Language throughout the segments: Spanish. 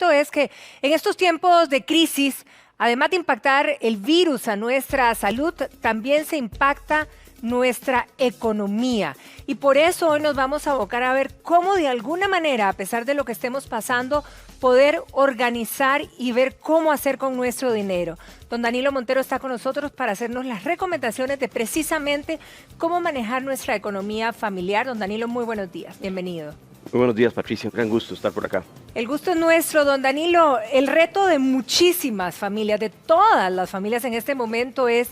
cierto es que en estos tiempos de crisis, además de impactar el virus a nuestra salud, también se impacta nuestra economía. Y por eso hoy nos vamos a abocar a ver cómo de alguna manera, a pesar de lo que estemos pasando, poder organizar y ver cómo hacer con nuestro dinero. Don Danilo Montero está con nosotros para hacernos las recomendaciones de precisamente cómo manejar nuestra economía familiar. Don Danilo, muy buenos días. Bienvenido. Muy buenos días, Patricia. Un gran gusto estar por acá. El gusto es nuestro, don Danilo. El reto de muchísimas familias, de todas las familias en este momento es,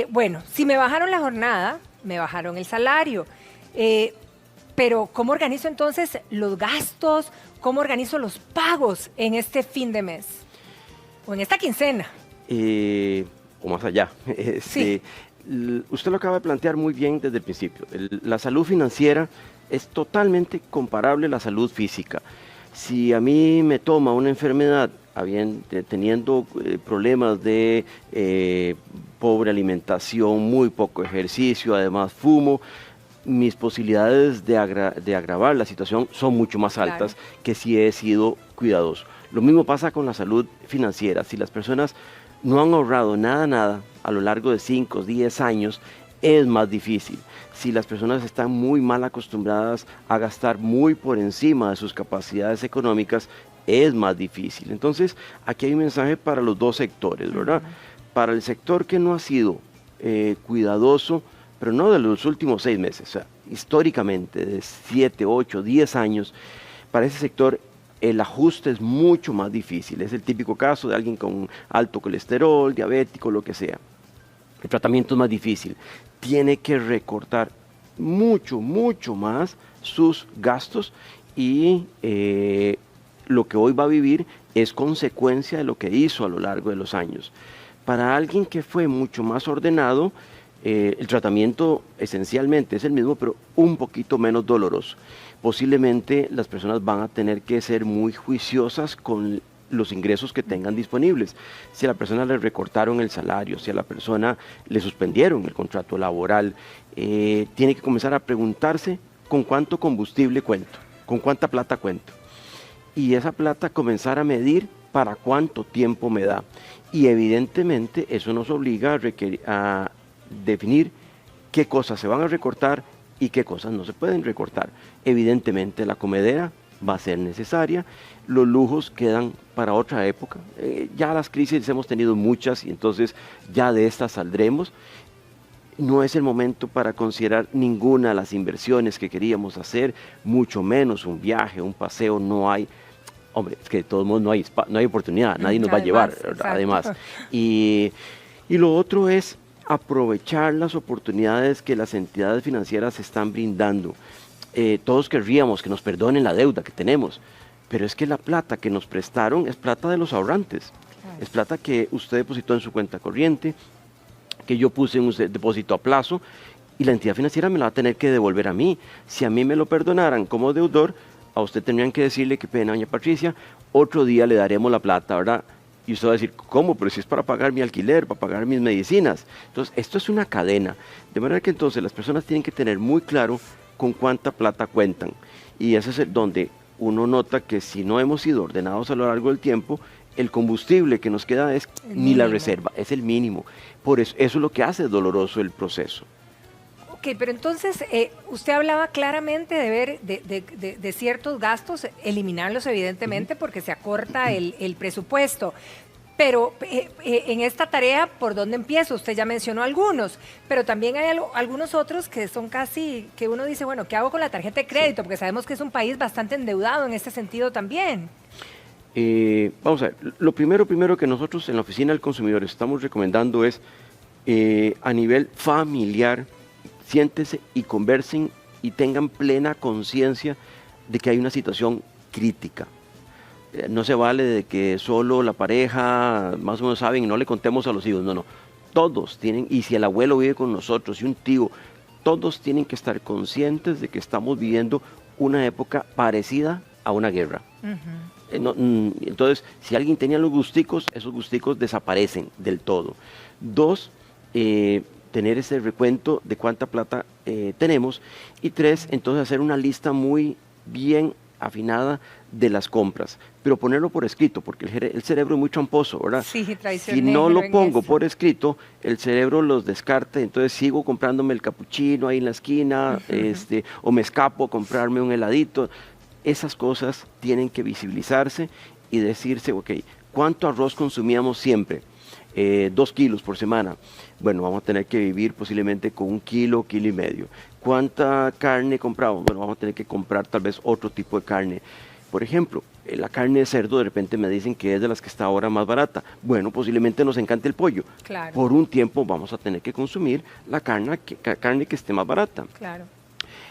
bueno, si me bajaron la jornada, me bajaron el salario, pero ¿cómo organizo entonces los gastos? ¿Cómo organizo los pagos en este fin de mes? O en esta quincena. O más allá. Sí. Usted lo acaba de plantear muy bien desde el principio. La salud financiera es totalmente comparable a la salud física. Si a mí me toma una enfermedad teniendo problemas de pobre alimentación, muy poco ejercicio, además fumo, mis posibilidades de agravar la situación son mucho más altas, claro, que si he sido cuidadoso. Lo mismo pasa con la salud financiera. Si las personas no han ahorrado nada a lo largo de 5 o 10 años, es más difícil. Si las personas están muy mal acostumbradas a gastar muy por encima de sus capacidades económicas, es más difícil. Entonces, aquí hay un mensaje para los dos sectores, ¿verdad? Para el sector que no ha sido cuidadoso, pero no de los últimos 6 meses, o sea, históricamente, de 7, 8, 10 años, para ese sector el ajuste es mucho más difícil. Es el típico caso de alguien con alto colesterol, diabético, lo que sea. El tratamiento es más difícil. Tiene que recortar mucho más sus gastos y lo que hoy va a vivir es consecuencia de lo que hizo a lo largo de los años. Para alguien que fue mucho más ordenado, el tratamiento esencialmente es el mismo, pero un poquito menos doloroso. Posiblemente las personas van a tener que ser muy juiciosas con los ingresos que tengan disponibles. Si a la persona le recortaron el salario, si a la persona le suspendieron el contrato laboral, tiene que comenzar a preguntarse con cuánto combustible cuento, con cuánta plata cuento. Y esa plata comenzar a medir para cuánto tiempo me da. Y evidentemente eso nos obliga a definir qué cosas se van a recortar y qué cosas no se pueden recortar. Evidentemente la comedera va a ser necesaria, los lujos quedan para otra época. Ya las crisis hemos tenido muchas y entonces ya de estas saldremos. No es el momento para considerar ninguna de las inversiones que queríamos hacer, mucho menos un viaje, un paseo, no hay. Hombre, es que de todos modos no hay oportunidad, nadie nos va a llevar, además. Y lo otro es aprovechar las oportunidades que las entidades financieras están brindando. Todos querríamos que nos perdonen la deuda que tenemos, pero es que la plata que nos prestaron es plata de los ahorrantes, claro, es plata que usted depositó en su cuenta corriente, que yo puse en un depósito a plazo, y la entidad financiera me la va a tener que devolver a mí. Si a mí me lo perdonaran como deudor, a usted tendrían que decirle, qué pena, doña Patricia, otro día le daremos la plata, ¿verdad? Y usted va a decir, ¿cómo? Pero si es para pagar mi alquiler, para pagar mis medicinas. Entonces, esto es una cadena. De manera que entonces las personas tienen que tener muy claro con cuánta plata cuentan. Y ese es donde uno nota que si no hemos sido ordenados a lo largo del tiempo, el combustible que nos queda es ni la reserva, es el mínimo. Por eso es lo que hace doloroso el proceso. Ok, pero entonces usted hablaba claramente de ver de ciertos gastos, eliminarlos evidentemente porque se acorta el presupuesto. Pero en esta tarea, ¿por dónde empiezo? Usted ya mencionó algunos, pero también hay algunos otros que son casi, que uno dice, bueno, ¿qué hago con la tarjeta de crédito? Porque sabemos que es un país bastante endeudado en este sentido también. Vamos a ver, lo primero que nosotros en la Oficina del Consumidor estamos recomendando es, a nivel familiar, siéntese y conversen y tengan plena conciencia de que hay una situación crítica. No se vale de que solo la pareja más o menos saben y no le contemos a los hijos, no. Todos tienen, y si el abuelo vive con nosotros y un tío, todos tienen que estar conscientes de que estamos viviendo una época parecida a una guerra. Entonces, si alguien tenía los gusticos, esos gusticos desaparecen del todo. 2, tener ese recuento de cuánta plata tenemos. Y 3, entonces hacer una lista muy bien afinada de las compras, pero ponerlo por escrito, porque el cerebro es muy tramposo, ¿verdad? Sí, Si no lo pongo eso. por escrito, el cerebro los descarta, entonces sigo comprándome el capuchino ahí en la esquina, o me escapo a comprarme un heladito. Esas cosas tienen que visibilizarse y decirse, ok, ¿cuánto arroz consumíamos siempre? 2 kilos por semana. Bueno, vamos a tener que vivir posiblemente con 1 kilo, kilo y medio. ¿Cuánta carne compramos? Bueno, vamos a tener que comprar tal vez otro tipo de carne. Por ejemplo, la carne de cerdo de repente me dicen que es de las que está ahora más barata. Bueno, posiblemente nos encante el pollo. Claro. Por un tiempo vamos a tener que consumir la carne que esté más barata. Claro.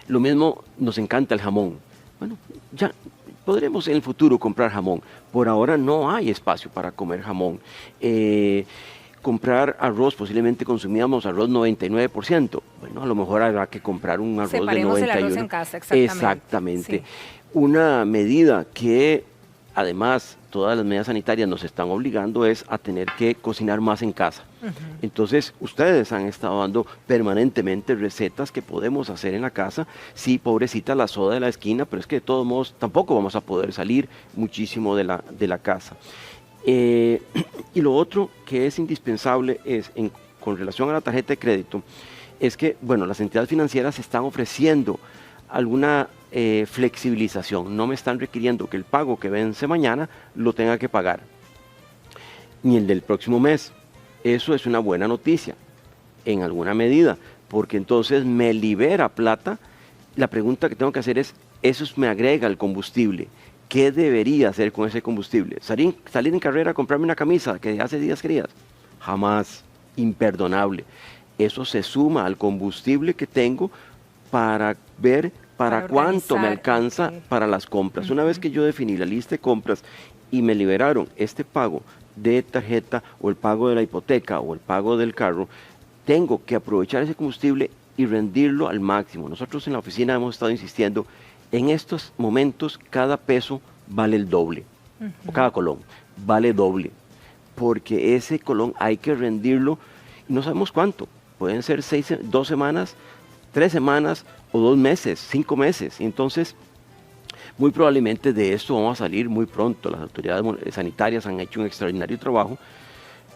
Lo mismo nos encanta el jamón. Bueno, ya podremos en el futuro comprar jamón. Por ahora no hay espacio para comer jamón. Comprar arroz, posiblemente consumíamos arroz 99%. Bueno, a lo mejor habrá que comprar un arroz Separemos de 91%. el arroz en casa, exactamente. Exactamente. Sí. Una medida que además todas las medidas sanitarias nos están obligando es a tener que cocinar más en casa. Entonces, ustedes han estado dando permanentemente recetas que podemos hacer en la casa. Sí, pobrecita la soda de la esquina, pero es que de todos modos tampoco vamos a poder salir muchísimo de la casa. Y lo otro que es indispensable es, con relación a la tarjeta de crédito, es que, bueno, las entidades financieras están ofreciendo alguna flexibilización. No me están requiriendo que el pago que vence mañana lo tenga que pagar, ni el del próximo mes. Eso es una buena noticia, en alguna medida, porque entonces me libera plata. La pregunta que tengo que hacer es, eso me agrega el combustible. ¿Qué debería hacer con ese combustible? ¿Salir en carrera a comprarme una camisa que hace días querías? Jamás, imperdonable. Eso se suma al combustible que tengo para ver para cuánto me alcanza para las compras. Una vez que yo definí la lista de compras y me liberaron este pago de tarjeta o el pago de la hipoteca o el pago del carro, tengo que aprovechar ese combustible y rendirlo al máximo. Nosotros en la oficina hemos estado insistiendo, en estos momentos cada peso vale el doble, o cada colón vale doble, porque ese colón hay que rendirlo y no sabemos cuánto. Pueden ser 2 semanas, 3 semanas o 2 meses, 5 meses. Entonces, muy probablemente de esto vamos a salir muy pronto. Las autoridades sanitarias han hecho un extraordinario trabajo,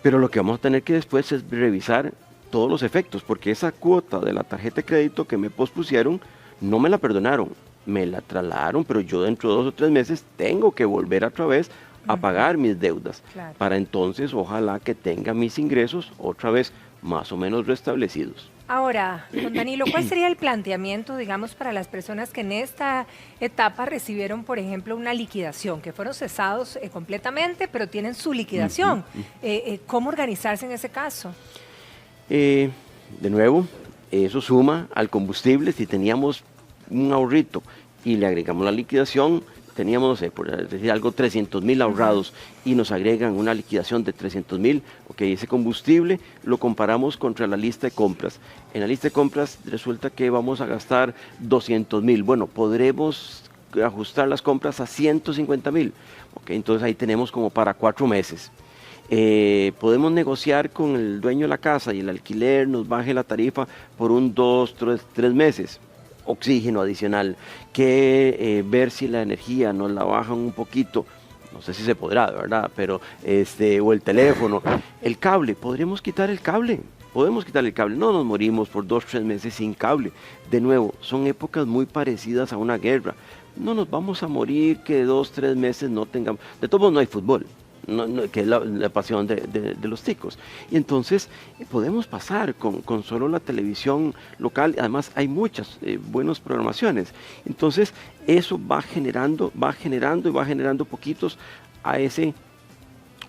pero lo que vamos a tener que después es revisar todos los efectos, porque esa cuota de la tarjeta de crédito que me pospusieron, no me la perdonaron, me la trasladaron, pero yo dentro de 2 o 3 meses tengo que volver otra vez a pagar mis deudas. Claro. Para entonces ojalá que tenga mis ingresos otra vez más o menos restablecidos. Ahora, don Danilo, ¿cuál sería el planteamiento, digamos, para las personas que en esta etapa recibieron, por ejemplo, una liquidación, que fueron cesados completamente, pero tienen su liquidación? ¿Cómo organizarse en ese caso? De nuevo, eso suma al combustible. Si teníamos un ahorrito y le agregamos la liquidación, teníamos, no sé, por decir algo, 300,000 ahorrados y nos agregan una liquidación de 300,000, ok, ese combustible lo comparamos contra la lista de compras. En la lista de compras resulta que vamos a gastar 200,000. Bueno, podremos ajustar las compras a 150,000, ok, entonces ahí tenemos como para 4 meses. Podemos negociar con el dueño de la casa y el alquiler nos baje la tarifa por 2, 3 meses. Oxígeno adicional, que ver si la energía nos la bajan un poquito, no sé si se podrá, ¿verdad? Pero o el teléfono, el cable, podemos quitar el cable, no nos morimos por 2, 3 meses sin cable. De nuevo, son épocas muy parecidas a una guerra, no nos vamos a morir que 2, 3 meses no tengamos, de todos modos no hay fútbol. Que es la pasión de los ticos. Y entonces podemos pasar con solo la televisión local. Además hay muchas buenas programaciones. Entonces eso va generando poquitos a ese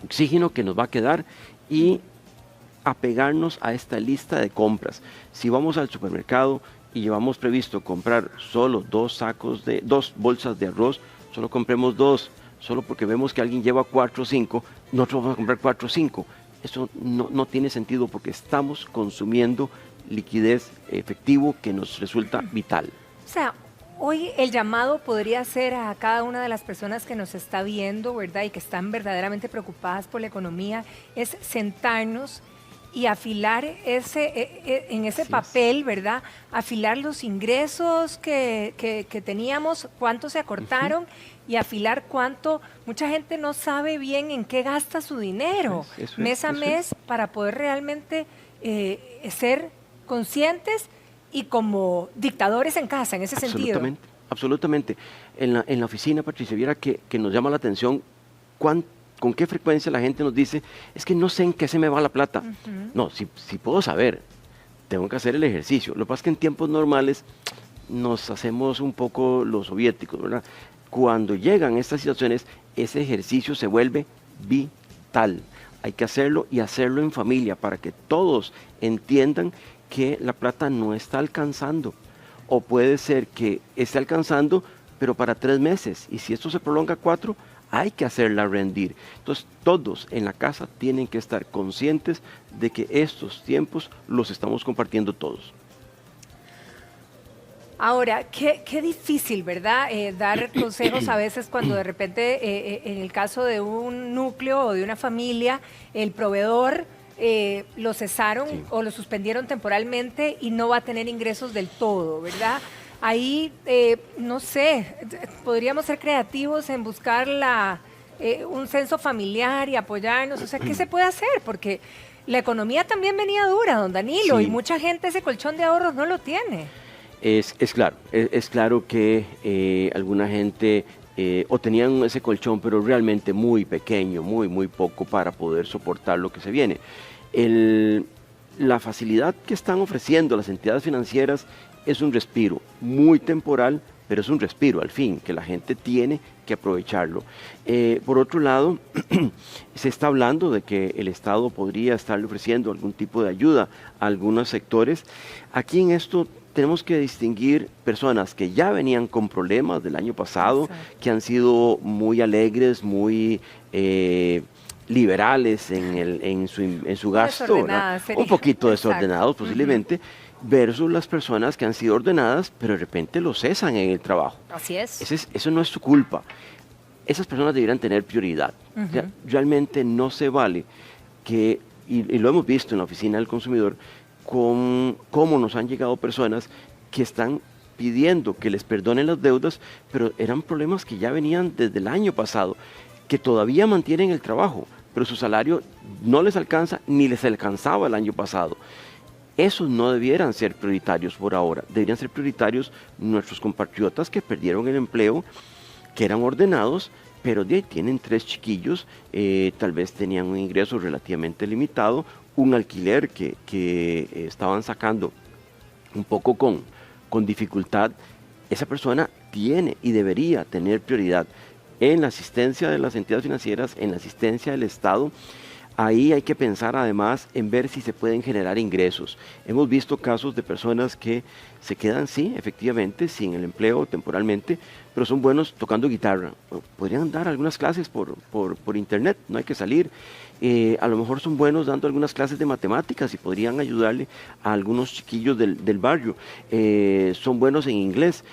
oxígeno que nos va a quedar y apegarnos a esta lista de compras. Si vamos al supermercado y llevamos previsto comprar solo 2 bolsas de arroz, solo compremos 2. Solo porque vemos que alguien lleva 4 o 5, nosotros vamos a comprar 4 o 5. Eso no tiene sentido porque estamos consumiendo liquidez efectivo que nos resulta vital. O sea, hoy el llamado podría ser a cada una de las personas que nos está viendo, ¿verdad? Y que están verdaderamente preocupadas por la economía, es sentarnos y afilar en ese Así papel, ¿verdad? Afilar los ingresos que teníamos, cuánto se acortaron y afilar cuánto. Mucha gente no sabe bien en qué gasta su dinero mes a mes para poder realmente ser conscientes y como dictadores en casa, en ese sentido. Absolutamente. En la oficina, Patricia, viera que nos llama la atención con qué frecuencia la gente nos dice, es que no sé en qué se me va la plata. No, si puedo saber, tengo que hacer el ejercicio. Lo que pasa es que en tiempos normales nos hacemos un poco los soviéticos, ¿verdad? Cuando llegan estas situaciones, ese ejercicio se vuelve vital. Hay que hacerlo y hacerlo en familia para que todos entiendan que la plata no está alcanzando. O puede ser que esté alcanzando, pero para 3 meses. Y si esto se prolonga 4, hay que hacerla rendir. Entonces, todos en la casa tienen que estar conscientes de que estos tiempos los estamos compartiendo todos. Ahora, qué difícil, ¿verdad? Dar consejos a veces cuando de repente, en el caso de un núcleo o de una familia, el proveedor lo cesaron o lo suspendieron temporalmente y no va a tener ingresos del todo, ¿verdad? Ahí, no sé, podríamos ser creativos en buscar un censo familiar y apoyarnos. O sea, ¿qué se puede hacer? Porque la economía también venía dura, don Danilo, y mucha gente ese colchón de ahorros no lo tiene. Es claro que alguna gente o tenían ese colchón, pero realmente muy pequeño, muy poco para poder soportar lo que se viene. La facilidad que están ofreciendo las entidades financieras es un respiro muy temporal, pero es un respiro al fin, que la gente tiene que aprovecharlo. Por otro lado, se está hablando de que el Estado podría estarle ofreciendo algún tipo de ayuda a algunos sectores. Aquí en esto tenemos que distinguir personas que ya venían con problemas del año pasado, que han sido muy alegres, muy liberales en su gasto, un poquito desordenados posiblemente, versus las personas que han sido ordenadas, pero de repente lo cesan en el trabajo. Así es. Eso no es su culpa. Esas personas deberían tener prioridad. O sea, realmente no se vale que, y lo hemos visto en la oficina del consumidor, con cómo nos han llegado personas que están pidiendo que les perdonen las deudas, pero eran problemas que ya venían desde el año pasado, que todavía mantienen el trabajo, pero su salario no les alcanza ni les alcanzaba el año pasado. Esos no debieran ser prioritarios por ahora, deberían ser prioritarios nuestros compatriotas que perdieron el empleo, que eran ordenados, pero de ahí tienen 3 chiquillos, tal vez tenían un ingreso relativamente limitado, un alquiler que estaban sacando un poco con dificultad. Esa persona tiene y debería tener prioridad en la asistencia de las entidades financieras, en la asistencia del Estado. Ahí hay que pensar además en ver si se pueden generar ingresos. Hemos visto casos de personas que se quedan, sí, efectivamente, sin el empleo temporalmente, pero son buenos tocando guitarra. Podrían dar algunas clases por internet, no hay que salir. A lo mejor son buenos dando algunas clases de matemáticas y podrían ayudarle a algunos chiquillos del barrio. Son buenos en inglés.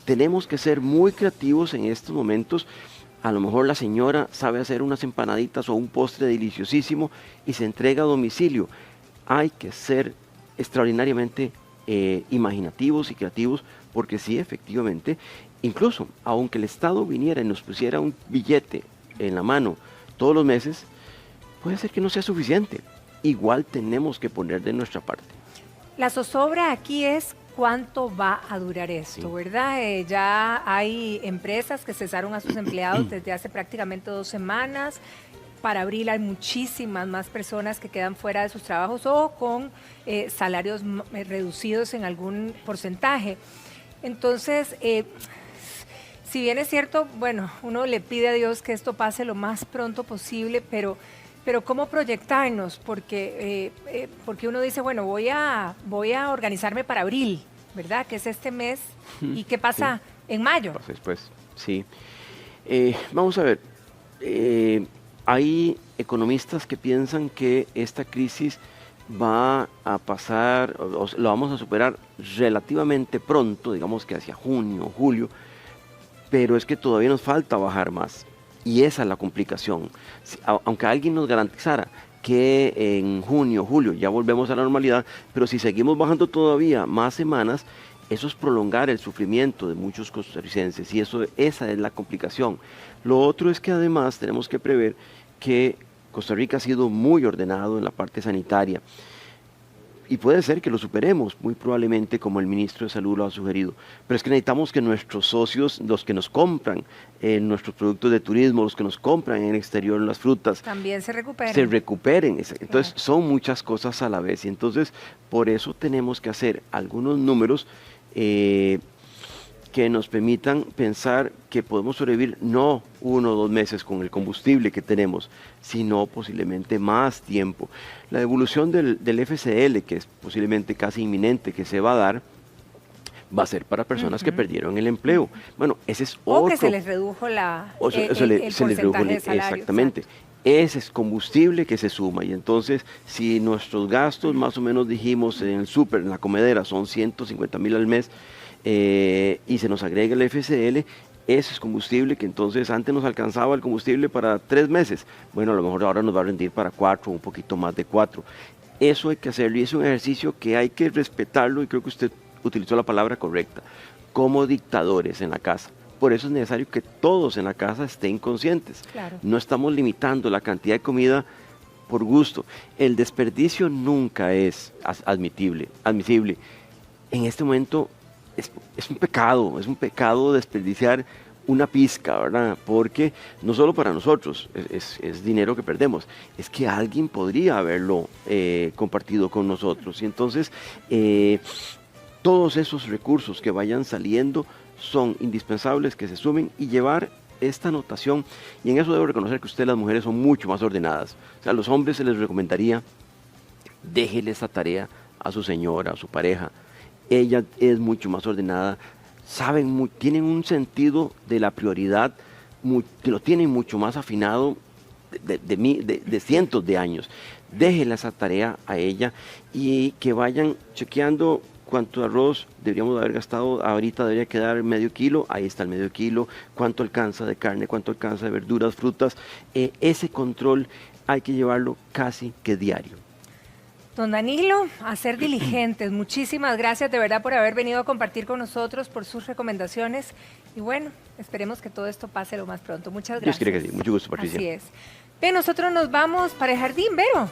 Tenemos que ser muy creativos en estos momentos. A lo mejor la señora sabe hacer unas empanaditas o un postre deliciosísimo y se entrega a domicilio. Hay que ser extraordinariamente imaginativos y creativos, porque sí, efectivamente, incluso aunque el Estado viniera y nos pusiera un billete en la mano todos los meses, puede ser que no sea suficiente. Igual tenemos que poner de nuestra parte. La zozobra aquí es cuánto va a durar esto, ¿verdad? Ya hay empresas que cesaron a sus empleados desde hace prácticamente 2 semanas. Para abril hay muchísimas más personas que quedan fuera de sus trabajos o con salarios reducidos en algún porcentaje. Entonces, si bien es cierto, bueno, uno le pide a Dios que esto pase lo más pronto posible, pero ¿cómo proyectarnos? Porque uno dice, bueno, voy a organizarme para abril, ¿verdad? Que es este mes. ¿Y qué pasa en mayo? Pues después, sí. Vamos a ver. Hay economistas que piensan que esta crisis va a pasar, o lo vamos a superar relativamente pronto, digamos que hacia junio, julio, pero es que todavía nos falta bajar más. Y esa es la complicación. Aunque alguien nos garantizara que en 6 meses vamos a estar en la recta final, no, no es así. Hay que ser que en junio, julio ya volvemos a la normalidad, pero si seguimos bajando todavía más semanas, eso es prolongar el sufrimiento de muchos costarricenses y esa es la complicación. Lo otro es que además tenemos que prever que Costa Rica ha sido muy ordenado en la parte sanitaria y puede ser que lo superemos, muy probablemente como el ministro de Salud lo ha sugerido, pero es que necesitamos que nuestros socios, los que nos compran nuestros productos de turismo, los que nos compran en el exterior las frutas, también se recuperen. Se recuperen. Entonces son muchas cosas a la vez y entonces por eso tenemos que hacer algunos números que nos permitan pensar que podemos sobrevivir no 1 o 2 meses con el combustible que tenemos, sino posiblemente más tiempo. La devolución del FCL, que es posiblemente casi inminente que se va a dar, va a ser para personas que perdieron el empleo. Bueno, ese es otro. O que se les redujo el porcentaje de salario. Exactamente. Ese es combustible que se suma y entonces si nuestros gastos más o menos dijimos en el súper, en la comedera son 150,000 al mes y se nos agrega el FCL, ese es combustible que entonces antes nos alcanzaba el combustible para 3 meses, bueno a lo mejor ahora nos va a rendir para 4 o un poquito más de 4. Eso hay que hacerlo y es un ejercicio que hay que respetarlo y creo que usted utilizó la palabra correcta, como dictadores en la casa. Por eso es necesario que todos en la casa estén conscientes. Claro. No estamos limitando la cantidad de comida por gusto. El desperdicio nunca es admisible. En este momento es un pecado desperdiciar una pizca, ¿verdad? Porque no solo para nosotros es dinero que perdemos, es que alguien podría haberlo compartido con nosotros. Y entonces todos esos recursos que vayan saliendo son indispensables que se sumen y llevar esta anotación, y en eso debo reconocer que ustedes las mujeres son mucho más ordenadas. O sea, a los hombres se les recomendaría, déjele esta tarea a su señora, a su pareja. Ella es mucho más ordenada, tienen un sentido de la prioridad que lo tienen mucho más afinado de cientos de años. Déjele esa tarea a ella y que vayan chequeando cuánto arroz deberíamos haber gastado, ahorita debería quedar medio kilo, ahí está el medio kilo, cuánto alcanza de carne, cuánto alcanza de verduras, frutas, ese control hay que llevarlo casi que diario. Don Danilo, a ser diligentes, muchísimas gracias de verdad por haber venido a compartir con nosotros, por sus recomendaciones y bueno, esperemos que todo esto pase lo más pronto. Muchas gracias. Dios quiere que sí, mucho gusto, Patricia. Así es. Bien, nosotros nos vamos para el jardín, Vero.